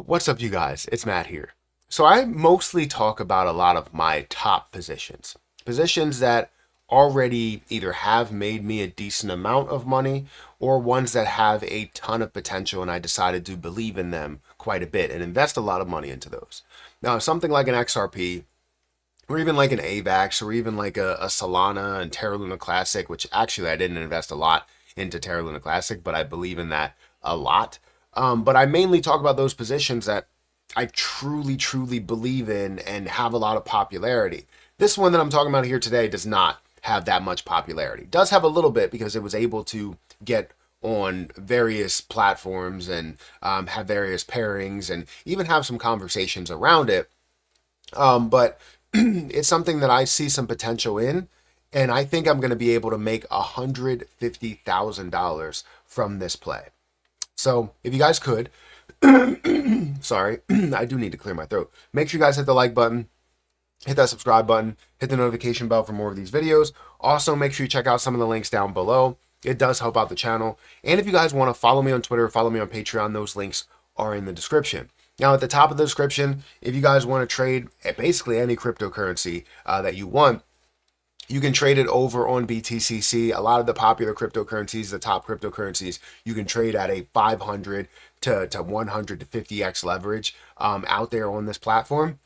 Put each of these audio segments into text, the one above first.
What's up, you guys? It's Matt here. So I mostly talk about a lot of my top positions that already either have made me a decent amount of money or ones that have a ton of potential and I decided to believe in them quite a bit and invest a lot of money into those. Now, something like an XRP or even like an AVAX or even like a Solana and Terra Luna Classic, which actually I didn't invest a lot into Terra Luna Classic, but I believe in that a lot. But I mainly talk about those positions that I truly believe in and have a lot of popularity. This one that I'm talking about here today does not have that much popularity. It does have a little bit because it was able to get on various platforms and have various pairings and even have some conversations around it. But it's something that I see some potential in, and I think I'm going to be able to make $150,000 from this play. So if you guys could, sorry, I do need to clear my throat. Make sure you guys hit the like button, hit that subscribe button, hit the notification bell for more of these videos. Also, make sure you check out some of the links down below. It does help out the channel. And if you guys want to follow me on Twitter, follow me on Patreon, those links are in the description. Now, at the top of the description, if you guys want to trade basically any cryptocurrency that you want, you can trade it over on BTCC. A lot of the popular cryptocurrencies, the top cryptocurrencies, you can trade at a 500 to 100 to 50x leverage out there on this platform.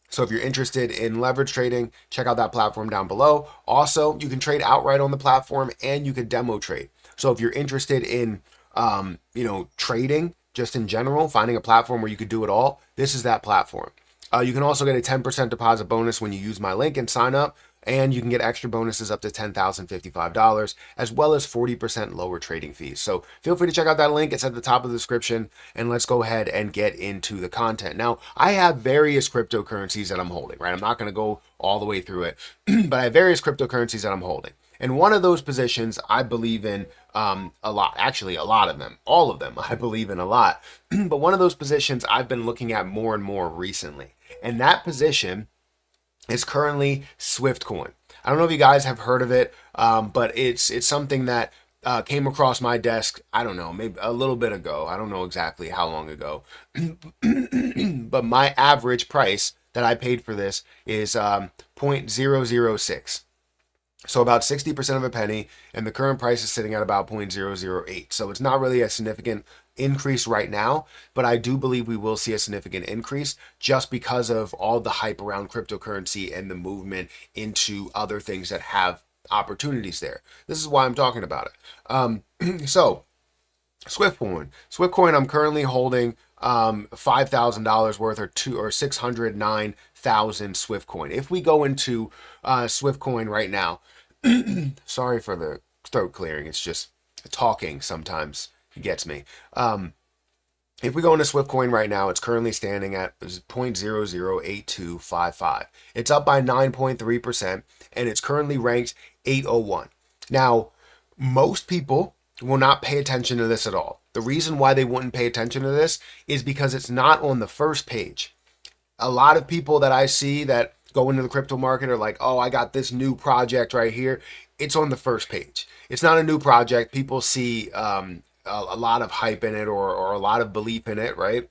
So if you're interested in leverage trading, check out that platform down below. Also, you can trade outright on the platform and you can demo trade. So if you're interested in, trading just in general, finding a platform where you could do it all, this is that platform. You can also get a 10% deposit bonus when you use my link and sign up. And you can get extra bonuses up to $10,055, as well as 40% lower trading fees. So feel free to check out that link. It's at the top of the description. And let's go ahead and get into the content. Now, I have various cryptocurrencies that I'm holding, right? I'm not going to go all the way through it, but I have various cryptocurrencies that I'm holding. And one of those positions I believe in a lot. Actually, a lot of them. All of them I believe in a lot. But one of those positions I've been looking at more and more recently. And that position is currently Swiftcoin. I don't know if you guys have heard of it, but it's something that came across my desk, I don't know, maybe a little bit ago. I don't know exactly how long ago. But my average price that I paid for this is 0.006. So about 60% of a penny, and the current price is sitting at about 0.008. So it's not really a significant increase right now, but I do believe we will see a significant increase just because of all the hype around cryptocurrency and the movement into other things that have opportunities there. This is why I'm talking about it. So Swiftcoin, I'm currently holding $5,000 worth or 609,000 Swiftcoin. If we go into Swiftcoin right now, sorry for the throat clearing. It's just talking sometimes gets me. If we go into Swiftcoin right now, it's currently standing at 0.008255. It's up by 9.3%, and it's currently ranked 801. Now, most people will not pay attention to this at all. The reason why they wouldn't pay attention to this is because it's not on the first page. A lot of people that I see that go into the crypto market are like, oh, I got this new project right here. It's on the first page. It's not a new project. People see a lot of hype in it or a lot of belief in it, right?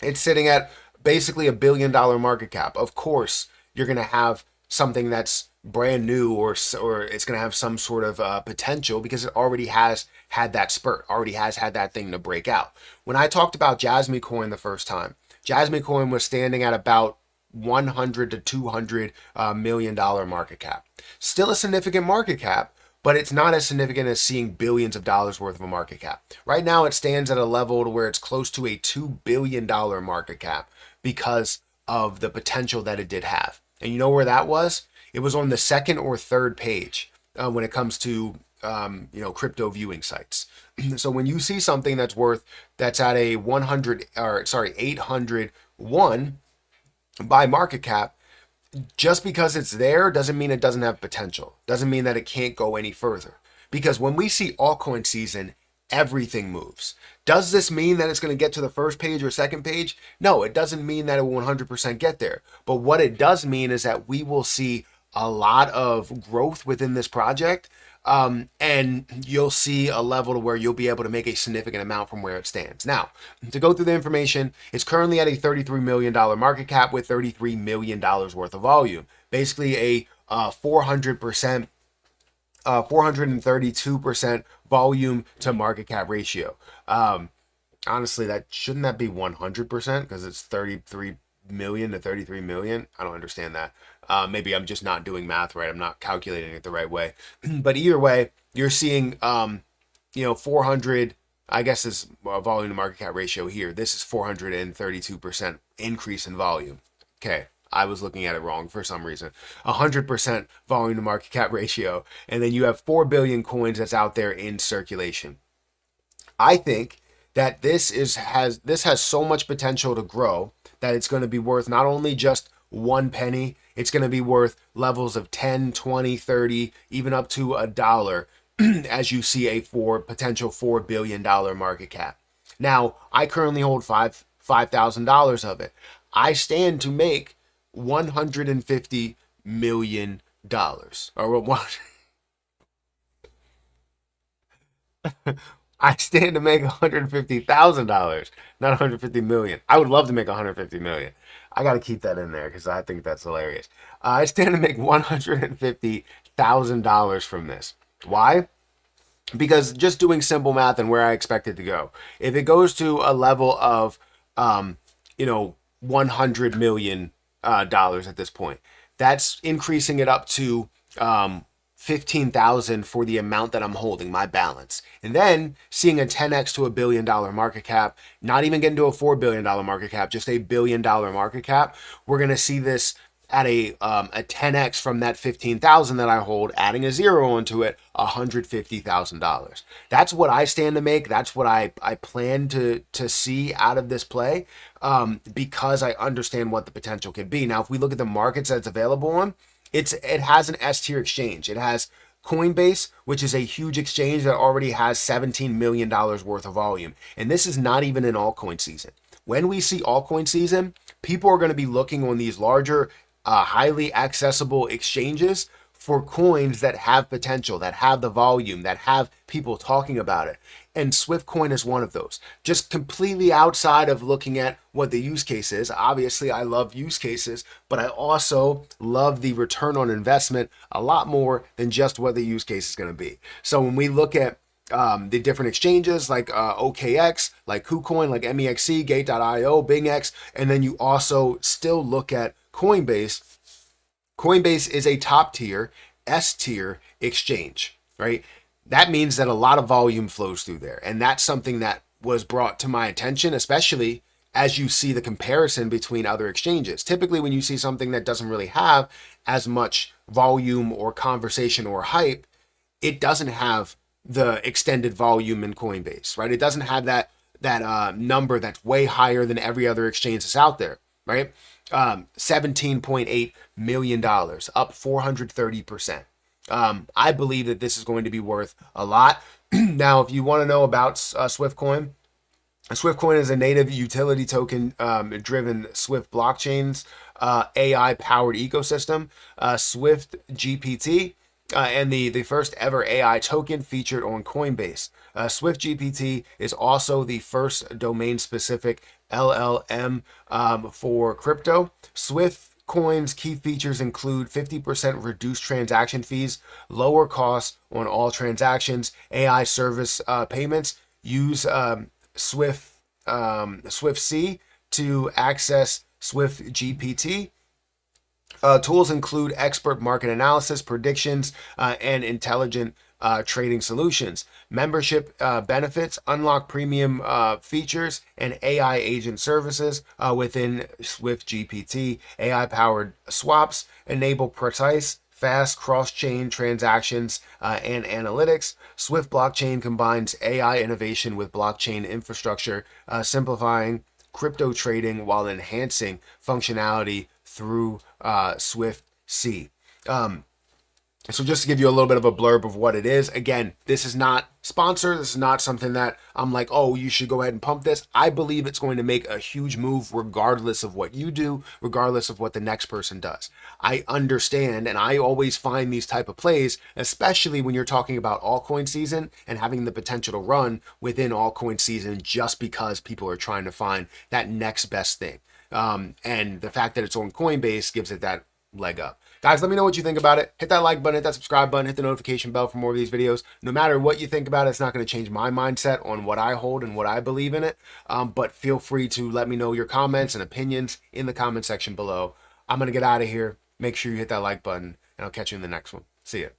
It's sitting at basically $1 billion market cap. Of course, you're going to have something that's brand new or it's going to have some sort of potential because it already has had that spurt, already has had that thing to break out. When I talked about Jasmy Coin the first time, Jasmy Coin was standing at about 100 to 200 million dollar market cap. Still a significant market cap, but it's not as significant as seeing billions of dollars worth of a market cap. Right now, it stands at a level to where it's close to a $2 billion market cap because of the potential that it did have. And you know where that was? It was on the second or third page when it comes to crypto viewing sites. So when you see something that's at a 801 by market cap, just because it's there doesn't mean it doesn't have potential. Doesn't mean that it can't go any further. Because when we see altcoin season, everything moves. Does this mean that it's going to get to the first page or second page? No, it doesn't mean that it will 100% get there. But what it does mean is that we will see a lot of growth within this project and you'll see a level to where you'll be able to make a significant amount from where it stands. Now, to go through the information, it's currently at a $33 million market cap with $33 million worth of volume. Basically a 400%, 432% volume to market cap ratio. Honestly, shouldn't that be 100% because it's 33 million to 33 million? I don't understand that. Maybe I'm just not doing math right. I'm not calculating it the right way. But either way, you're seeing 400, I guess is volume to market cap ratio here. This is 432% increase in volume. Okay. I was looking at it wrong for some reason. 100% volume to market cap ratio. And then you have 4 billion coins that's out there in circulation. I think that this has so much potential to grow that it's going to be worth not only just 1 penny, it's going to be worth levels of 10, 20, 30, even up to $1 as you see a potential $4 billion market cap. Now, I currently hold $5,000 of it. I stand to make $150 million. Or what? I stand to make $150,000, not 150 million. I would love to make 150 million. I got to keep that in there because I think that's hilarious. I stand to make $150,000 from this. Why? Because just doing simple math and where I expect it to go. If it goes to a level of, $100 million at this point, that's increasing it up to 15,000 for the amount that I'm holding, my balance. And then seeing a 10x to $1 billion market cap, not even getting to a $4 billion market cap, just a $1 billion market cap. We're going to see this at a 10x from that 15,000 that I hold, adding a zero onto it, $150,000. That's what I stand to make. That's what I plan to see out of this play, because I understand what the potential could be. Now, if we look at the markets that it's available on, it has an S tier exchange. It has Coinbase, which is a huge exchange that already has $17 million worth of volume. And this is not even in altcoin season. When we see altcoin season, people are going to be looking on these larger, highly accessible exchanges for coins that have potential, that have the volume, that have people talking about it. And Swift Coin is one of those. Just completely outside of looking at what the use case is. Obviously, I love use cases, but I also love the return on investment a lot more than just what the use case is going to be. So when we look at the different exchanges like OKX, like KuCoin, like MEXC, Gate.io, BingX, and then you also still look at Coinbase. Coinbase is a top tier, S tier exchange, right? That means that a lot of volume flows through there. And that's something that was brought to my attention, especially as you see the comparison between other exchanges. Typically, when you see something that doesn't really have as much volume or conversation or hype, it doesn't have the extended volume in Coinbase, right? It doesn't have that number that's way higher than every other exchange that's out there, right? $17.8 million, up 430%. I believe that this is going to be worth a lot. Now, if you want to know about Swift Coin, Swift Coin is a native utility token driven Swift blockchain's AI powered ecosystem. Swift GPT and the first ever AI token featured on Coinbase. Swift GPT is also the first domain specific LLM for crypto. Swift Coin's key features include 50% reduced transaction fees, lower costs on all transactions, AI service payments. Use Swift C to access Swift GPT. Tools include expert market analysis, predictions, and intelligent trading solutions. Membership benefits, unlock premium features, and AI agent services within Swift GPT. AI-powered swaps enable precise, fast cross-chain transactions and analytics. Swift blockchain combines AI innovation with blockchain infrastructure, simplifying crypto trading while enhancing functionality through Swift C. So just to give you a little bit of a blurb of what it is, again, this is not sponsored. This is not something that I'm like, oh, you should go ahead and pump this. I believe it's going to make a huge move regardless of what you do, regardless of what the next person does. I understand, and I always find these type of plays, especially when you're talking about altcoin season and having the potential to run within altcoin season just because people are trying to find that next best thing. And the fact that it's on Coinbase gives it that leg up. Guys, let me know what you think about it. Hit that like button, hit that subscribe button, hit the notification bell for more of these videos. No matter what you think about it, it's not going to change my mindset on what I hold and what I believe in it. But feel free to let me know your comments and opinions in the comment section below. I'm going to get out of here. Make sure you hit that like button, and I'll catch you in the next one. See ya.